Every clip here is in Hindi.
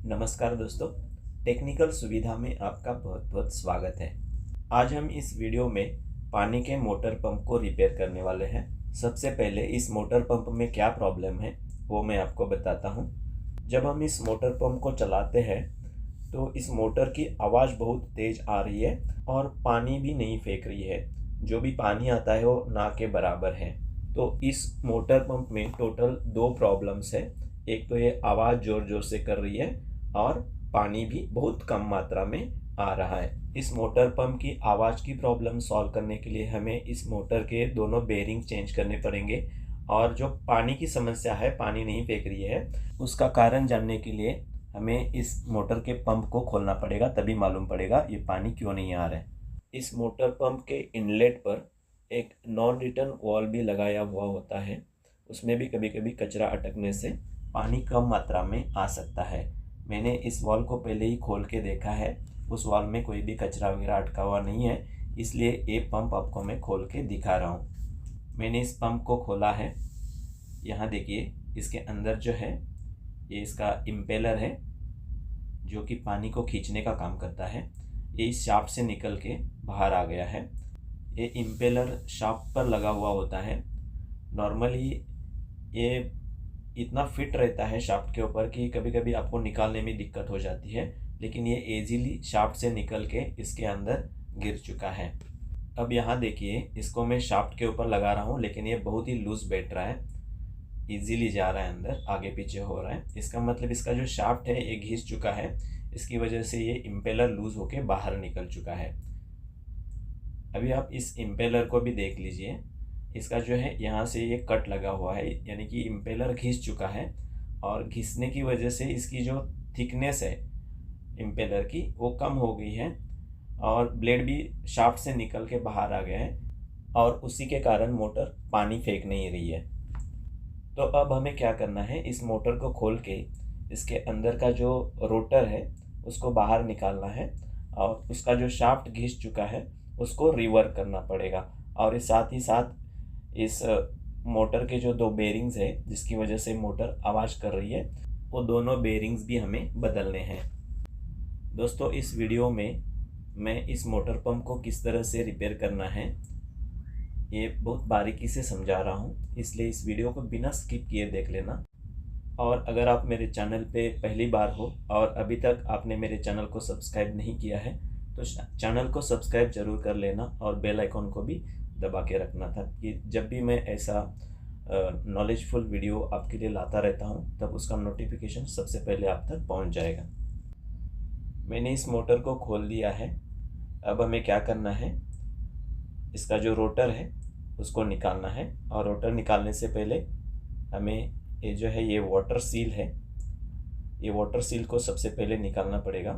नमस्कार दोस्तों, टेक्निकल सुविधा में आपका बहुत बहुत स्वागत है। आज हम इस वीडियो में पानी के मोटर पंप को रिपेयर करने वाले हैं। सबसे पहले इस मोटर पंप में क्या प्रॉब्लम है वो मैं आपको बताता हूँ। जब हम इस मोटर पंप को चलाते हैं तो इस मोटर की आवाज़ बहुत तेज़ आ रही है और पानी भी नहीं फेंक रही है। जो भी पानी आता है वो ना के बराबर है। तो इस मोटर पंप में टोटल दो प्रॉब्लम्स है। एक तो ये आवाज़ ज़ोर ज़ोर से कर रही है और पानी भी बहुत कम मात्रा में आ रहा है। इस मोटर पंप की आवाज़ की प्रॉब्लम सॉल्व करने के लिए हमें इस मोटर के दोनों बेरिंग चेंज करने पड़ेंगे और जो पानी की समस्या है, पानी नहीं फेंक रही है, उसका कारण जानने के लिए हमें इस मोटर के पंप को खोलना पड़ेगा। तभी मालूम पड़ेगा ये पानी क्यों नहीं आ रहा है। इस मोटर पंप के इनलेट पर एक नॉन रिटर्न वॉल्व भी लगाया हुआ होता है। उसमें भी कभी कभी कचरा अटकने से पानी कम मात्रा में आ सकता है। मैंने इस वॉल्व को पहले ही खोल के देखा है। उस वॉल्व में कोई भी कचरा वगैरह अटका हुआ नहीं है, इसलिए ये पंप आपको मैं खोल के दिखा रहा हूँ। मैंने इस पंप को खोला है। यहाँ देखिए, इसके अंदर जो है ये इसका इम्पेलर है जो कि पानी को खींचने का काम करता है। ये इस शाफ्ट से निकल के बाहर आ गया है। ये इम्पेलर शाफ्ट पर लगा हुआ होता है। नॉर्मली ये इतना फिट रहता है शाफ्ट के ऊपर कि कभी कभी आपको निकालने में दिक्कत हो जाती है, लेकिन ये इजीली शाफ्ट से निकल के इसके अंदर गिर चुका है। अब यहाँ देखिए, इसको मैं शाफ्ट के ऊपर लगा रहा हूँ, लेकिन ये बहुत ही लूज बैठ रहा है, इजीली जा रहा है अंदर, आगे पीछे हो रहा है। इसका मतलब इसका जो शाफ्ट है ये घिस चुका है। इसकी वजह से ये इम्पेलर लूज होके बाहर निकल चुका है। अभी आप इस इम्पेलर को भी देख लीजिए। इसका जो है यहाँ से ये कट लगा हुआ है, यानी कि इम्पेलर घिस चुका है और घिसने की वजह से इसकी जो थिकनेस है इम्पेलर की वो कम हो गई है और ब्लेड भी शाफ्ट से निकल के बाहर आ गया है और उसी के कारण मोटर पानी फेंक नहीं रही है। तो अब हमें क्या करना है, इस मोटर को खोल के इसके अंदर का जो रोटर है उसको बाहर निकालना है और उसका जो शाफ्ट घिस चुका है उसको रिवर्क करना पड़ेगा। और इस साथ ही साथ इस मोटर के जो दो बेरिंग्स है जिसकी वजह से मोटर आवाज़ कर रही है, वो दोनों बेरिंग्स भी हमें बदलने हैं। दोस्तों, इस वीडियो में मैं इस मोटर पंप को किस तरह से रिपेयर करना है ये बहुत बारीकी से समझा रहा हूँ, इसलिए इस वीडियो को बिना स्किप किए देख लेना। और अगर आप मेरे चैनल पे पहली बार हो और अभी तक आपने मेरे चैनल को सब्सक्राइब नहीं किया है तो चैनल को सब्सक्राइब ज़रूर कर लेना और बेल आइकॉन को भी दबा के रखना था कि जब भी मैं ऐसा नॉलेजफुल वीडियो आपके लिए लाता रहता हूँ तब उसका नोटिफिकेशन सबसे पहले आप तक पहुँच जाएगा। मैंने इस मोटर को खोल दिया है। अब हमें क्या करना है, इसका जो रोटर है उसको निकालना है और रोटर निकालने से पहले हमें ये जो है ये वाटर सील है, ये वाटर सील को सबसे पहले निकालना पड़ेगा।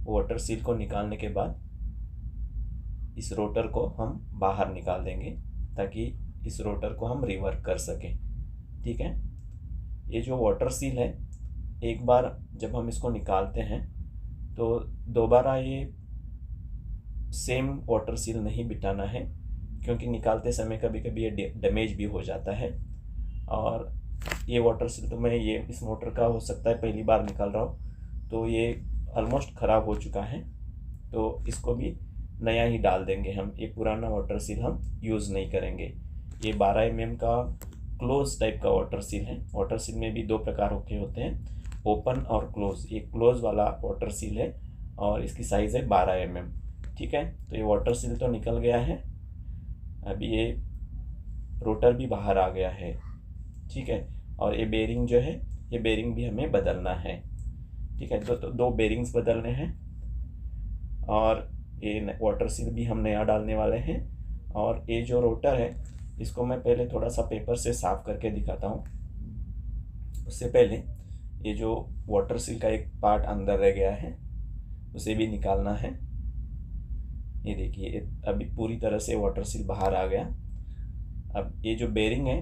वाटर सील को निकालने के बाद इस रोटर को हम बाहर निकाल देंगे ताकि इस रोटर को हम रिवर्क कर सकें। ठीक है, ये जो वाटर सील है, एक बार जब हम इसको निकालते हैं तो दोबारा ये सेम वाटर सील नहीं बिठाना है, क्योंकि निकालते समय कभी कभी ये डैमेज भी हो जाता है। और ये वाटर सील तो मैं ये इस मोटर का हो सकता है पहली बार निकाल रहा हूँ तो ये ऑलमोस्ट ख़राब हो चुका है, तो इसको भी नया ही डाल देंगे हम। ये पुराना वाटर सील हम यूज़ नहीं करेंगे। ये 12 mm का क्लोज टाइप का वाटर सील है। वाटर सील में भी दो प्रकार के होते हैं, ओपन और क्लोज। ये क्लोज वाला वाटर सील है और इसकी साइज़ है 12 mm। ठीक है, तो ये वाटर सील तो निकल गया है। अभी ये रोटर भी बाहर आ गया है। ठीक है, और ये बेरिंग जो है ये बेरिंग भी हमें बदलना है। ठीक है, तो दो बेरिंग्स बदलने हैं और ये वाटर सील भी हम नया डालने वाले हैं। और ये जो रोटर है इसको मैं पहले थोड़ा सा पेपर से साफ़ करके दिखाता हूँ। उससे पहले ये जो वाटर सील का एक पार्ट अंदर रह गया है उसे भी निकालना है। ये देखिए, अभी पूरी तरह से वाटर सील बाहर आ गया। अब ये जो बेरिंग है,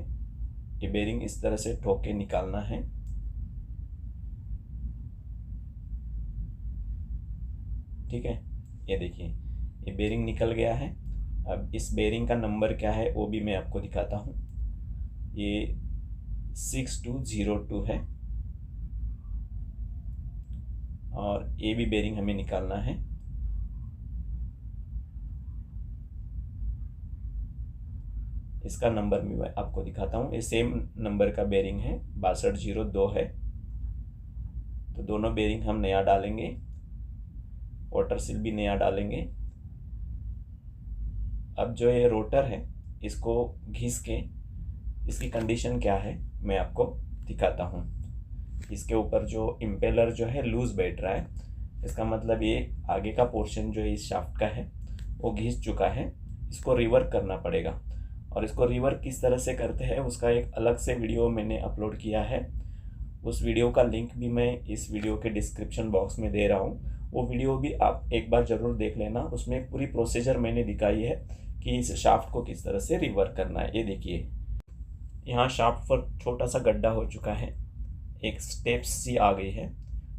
ये बेरिंग इस तरह से ठोक के निकालना है। ठीक है, ये देखिए ये बेरिंग निकल गया है। अब इस बेरिंग का नंबर क्या है वो भी मैं आपको दिखाता हूँ। ये 6202 है। और ये भी बेरिंग हमें निकालना है। इसका नंबर मैं आपको दिखाता हूँ। ये सेम नंबर का बेरिंग है, 6202 है। तो दोनों बेरिंग हम नया डालेंगे, वाटर सील भी नया डालेंगे। अब जो ये रोटर है इसको घिस के इसकी कंडीशन क्या है मैं आपको दिखाता हूँ। इसके ऊपर जो इम्पेलर जो है लूज बैठ रहा है, इसका मतलब ये आगे का पोर्शन जो है इस शाफ्ट का है वो घिस चुका है। इसको रिवर्क करना पड़ेगा, और इसको रिवर्क किस तरह से करते हैं उसका एक अलग से वीडियो मैंने अपलोड किया है। उस वीडियो का लिंक भी मैं इस वीडियो के डिस्क्रिप्शन बॉक्स में दे रहा हूँ। वो वीडियो भी आप एक बार ज़रूर देख लेना। उसमें पूरी प्रोसीजर मैंने दिखाई है कि इस शाफ्ट को किस तरह से रिवर्क करना है। ये देखिए, यहाँ शाफ्ट पर छोटा सा गड्ढा हो चुका है, एक स्टेप्स सी आ गई है,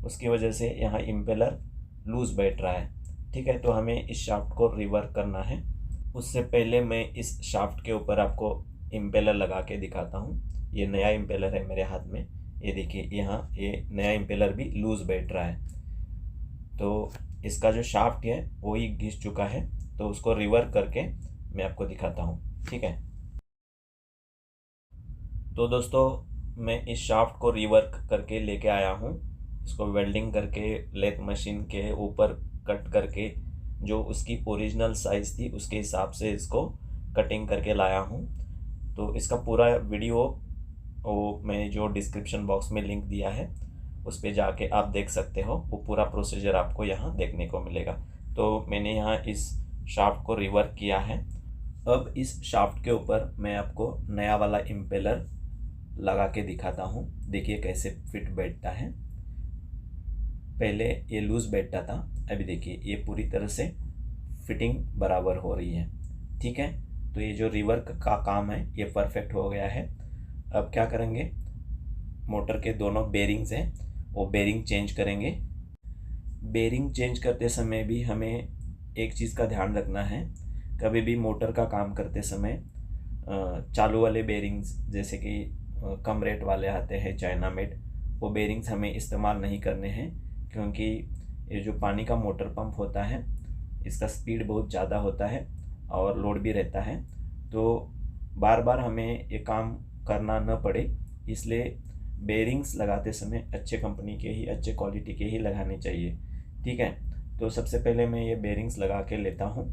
उसकी वजह से यहाँ इम्पेलर लूज बैठ रहा है। ठीक है, तो हमें इस शाफ्ट को रिवर्क करना है। उससे पहले मैं इस शाफ्ट के ऊपर आपको इम्पेलर लगा के दिखाता हूँ। ये नया इम्पेलर है मेरे हाथ में, ये देखिए यहाँ ये नया इम्पेलर भी लूज बैठ रहा है। तो इसका जो शाफ्ट है वो ही घिस चुका है, तो उसको रिवर्क करके मैं आपको दिखाता हूँ। ठीक है, तो दोस्तों मैं इस शाफ्ट को रिवर्क करके लेके आया हूँ। इसको वेल्डिंग करके लेथ मशीन के ऊपर कट करके जो उसकी ओरिजिनल साइज़ थी उसके हिसाब से इसको कटिंग करके लाया हूँ। तो इसका पूरा वीडियो वो मैं जो डिस्क्रिप्शन बॉक्स में लिंक दिया है उस पर जाके आप देख सकते हो। वो पूरा प्रोसीजर आपको यहाँ देखने को मिलेगा। तो मैंने यहाँ इस शाफ्ट को रिवर्क किया है। अब इस शाफ्ट के ऊपर मैं आपको नया वाला इम्पेलर लगा के दिखाता हूँ। देखिए कैसे फिट बैठता है। पहले ये लूज बैठता था, अभी देखिए ये पूरी तरह से फिटिंग बराबर हो रही है। ठीक है, तो ये जो रिवर्क का काम है ये परफेक्ट हो गया है। अब क्या करेंगे, मोटर के दोनों बेरिंग्स हैं वो बेरिंग चेंज करेंगे। बेरिंग चेंज करते समय भी हमें एक चीज़ का ध्यान रखना है, कभी भी मोटर का काम करते समय चालू वाले बेरिंग्स जैसे कि कम रेट वाले आते हैं चाइना मेड, वो बेरिंग्स हमें इस्तेमाल नहीं करने हैं, क्योंकि ये जो पानी का मोटर पंप होता है इसका स्पीड बहुत ज़्यादा होता है और लोड भी रहता है। तो बार बार हमें ये काम करना न पड़े, इसलिए बेरिंग्स लगाते समय अच्छे कंपनी के ही, अच्छे क्वालिटी के ही लगाने चाहिए। ठीक है, तो सबसे पहले मैं ये बेरिंग्स लगा के लेता हूँ।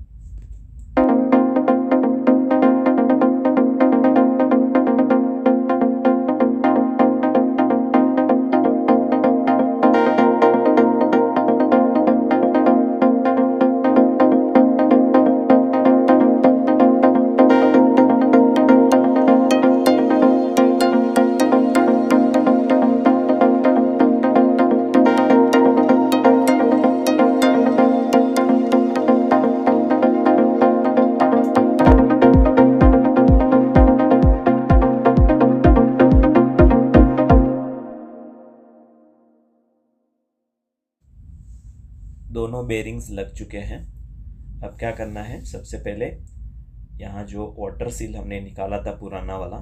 दोनों बेरिंग्स लग चुके हैं। अब क्या करना है, सबसे पहले यहाँ जो वाटर सील हमने निकाला था पुराना वाला,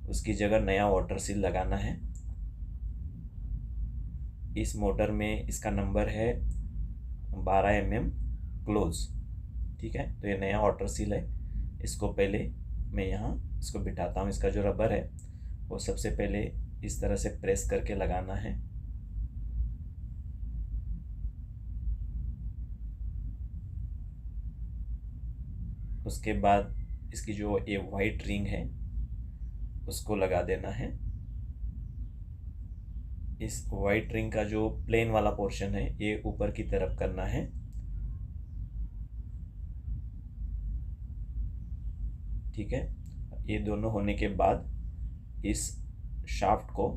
उसकी जगह नया वाटर सील लगाना है। इस मोटर में इसका नंबर है 12 mm क्लोज। ठीक है, तो ये नया वाटर सील है। इसको पहले मैं यहाँ इसको बिठाता हूँ। इसका जो रबर है वो सबसे पहले इस तरह से प्रेस करके लगाना है। उसके बाद इसकी जो ये वाइट रिंग है उसको लगा देना है। इस वाइट रिंग का जो प्लेन वाला पोर्शन है ये ऊपर की तरफ करना है। ठीक है, ये दोनों होने के बाद इस शाफ्ट को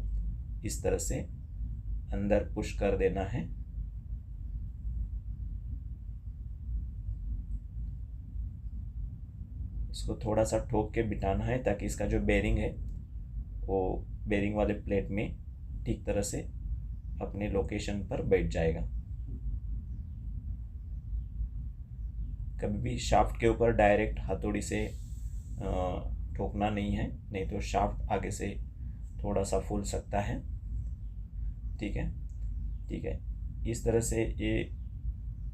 इस तरह से अंदर पुश कर देना है। इसको थोड़ा सा ठोक के बिठाना है ताकि इसका जो बेरिंग है वो बेरिंग वाले प्लेट में ठीक तरह से अपने लोकेशन पर बैठ जाएगा। कभी भी शाफ्ट के ऊपर डायरेक्ट हथौड़ी से ठोकना नहीं है, नहीं तो शाफ्ट आगे से थोड़ा सा फूल सकता है। ठीक है, ठीक है, इस तरह से ये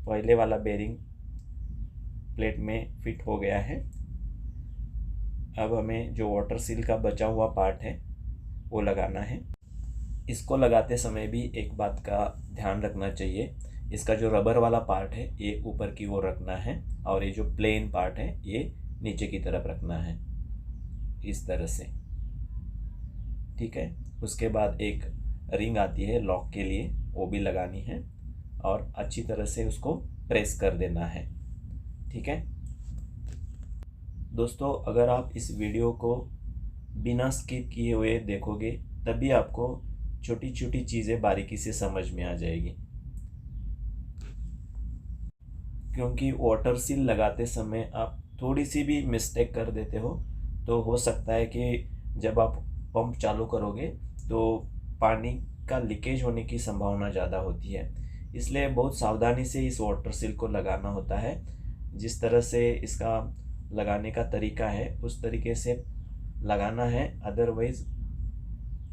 पहले वाला बेरिंग प्लेट में फिट हो गया है। अब हमें जो वाटर सील का बचा हुआ पार्ट है वो लगाना है। इसको लगाते समय भी एक बात का ध्यान रखना चाहिए, इसका जो रबर वाला पार्ट है ये ऊपर की ओर रखना है और ये जो प्लेन पार्ट है ये नीचे की तरफ रखना है, इस तरह से। ठीक है। उसके बाद एक रिंग आती है लॉक के लिए, वो भी लगानी है और अच्छी तरह से उसको प्रेस कर देना है। ठीक है दोस्तों, अगर आप इस वीडियो को बिना स्किप किए हुए देखोगे तभी आपको छोटी छोटी चीज़ें बारीकी से समझ में आ जाएगी, क्योंकि वाटर सील लगाते समय आप थोड़ी सी भी मिस्टेक कर देते हो तो हो सकता है कि जब आप पंप चालू करोगे तो पानी का लीकेज होने की संभावना ज़्यादा होती है। इसलिए बहुत सावधानी से इस वाटर सील को लगाना होता है। जिस तरह से इसका लगाने का तरीका है उस तरीके से लगाना है, अदरवाइज़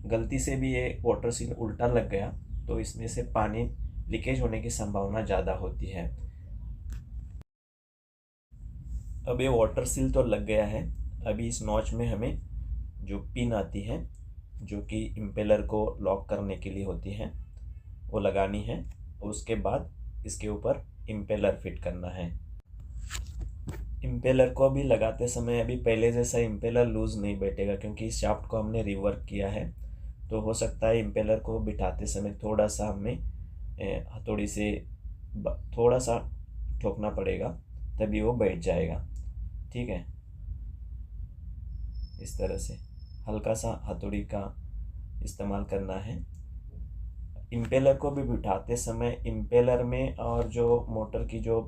गलती से भी ये वाटर सील उल्टा लग गया तो इसमें से पानी लीकेज होने की संभावना ज़्यादा होती है। अब ये वाटर सील तो लग गया है। अभी इस नॉच में हमें जो पिन आती है जो कि इम्पेलर को लॉक करने के लिए होती है वो लगानी है। उसके बाद इसके ऊपर इम्पेलर फिट करना है। इम्पेलर को भी लगाते समय अभी पहले जैसा इम्पेलर लूज़ नहीं बैठेगा, क्योंकि इस शाफ्ट को हमने रिवर्क किया है। तो हो सकता है इम्पेलर को बिठाते समय थोड़ा सा हमें हथौड़ी से थोड़ा सा ठोकना पड़ेगा, तभी वो बैठ जाएगा। ठीक है, इस तरह से हल्का सा हथौड़ी का इस्तेमाल करना है। इम्पेलर को भी बिठाते समय इम्पेलर में और जो मोटर की जो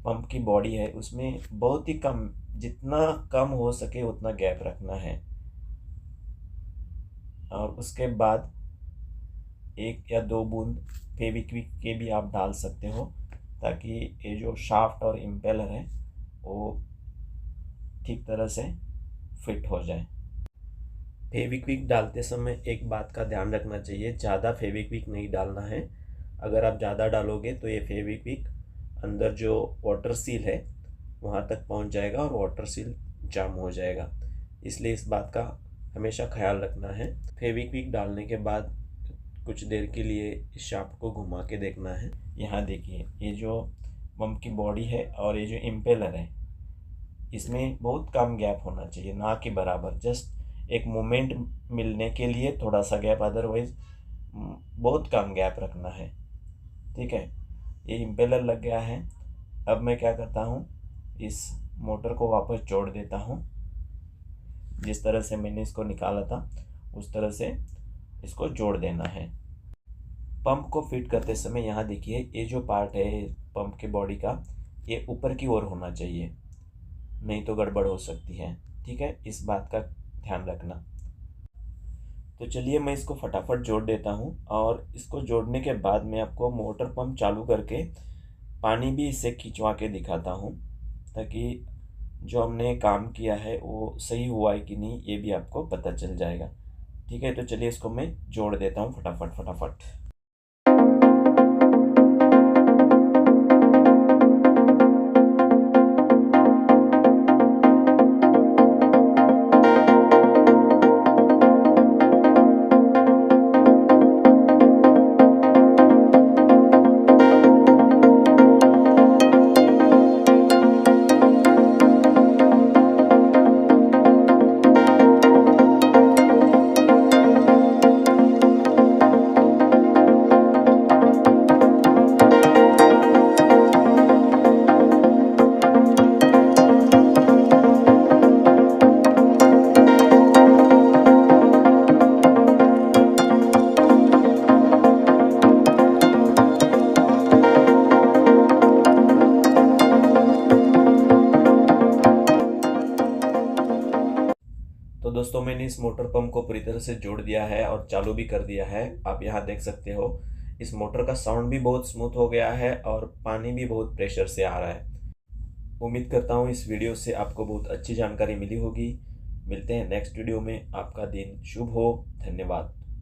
पंप की बॉडी है उसमें बहुत ही कम, जितना कम हो सके उतना गैप रखना है। और उसके बाद 1 या 2 बूंद फेविक्विक के भी आप डाल सकते हो, ताकि ये जो शाफ्ट और इम्पेलर है वो ठीक तरह से फिट हो जाए। फेविक्विक डालते समय एक बात का ध्यान रखना चाहिए, ज़्यादा फेविक्विक नहीं डालना है। अगर आप ज़्यादा डालोगे तो ये फेविक्विक अंदर जो वाटर सील है वहाँ तक पहुँच जाएगा और वाटर सील जाम हो जाएगा। इसलिए इस बात का हमेशा ख्याल रखना है। फेविक्विक डालने के बाद कुछ देर के लिए इस शाफ्ट को घुमा के देखना है। यहाँ देखिए, ये जो पंप की बॉडी है और ये जो इम्पेलर है इसमें बहुत कम गैप होना चाहिए, ना कि बराबर। जस्ट एक मोमेंट मिलने के लिए थोड़ा सा गैप, अदरवाइज बहुत कम गैप रखना है। ठीक है, ये इम्पेलर लग गया है। अब मैं क्या करता हूँ, इस मोटर को वापस जोड़ देता हूँ। जिस तरह से मैंने इसको निकाला था उस तरह से इसको जोड़ देना है। पंप को फिट करते समय यहाँ देखिए, ये जो पार्ट है पंप के बॉडी का ये ऊपर की ओर होना चाहिए, नहीं तो गड़बड़ हो सकती है। ठीक है, इस बात का ध्यान रखना। तो चलिए मैं इसको फटाफट जोड़ देता हूँ और इसको जोड़ने के बाद मैं आपको मोटर पंप चालू करके पानी भी इससे खिंचवा के दिखाता हूँ, ताकि जो हमने काम किया है वो सही हुआ है कि नहीं ये भी आपको पता चल जाएगा। ठीक है, तो चलिए इसको मैं जोड़ देता हूँ फटाफट फटाफट। तो दोस्तों मैंने इस मोटर पंप को पूरी तरह से जोड़ दिया है और चालू भी कर दिया है। आप यहाँ देख सकते हो इस मोटर का साउंड भी बहुत स्मूथ हो गया है और पानी भी बहुत प्रेशर से आ रहा है। उम्मीद करता हूँ इस वीडियो से आपको बहुत अच्छी जानकारी मिली होगी। मिलते हैं नेक्स्ट वीडियो में। आपका दिन शुभ हो। धन्यवाद।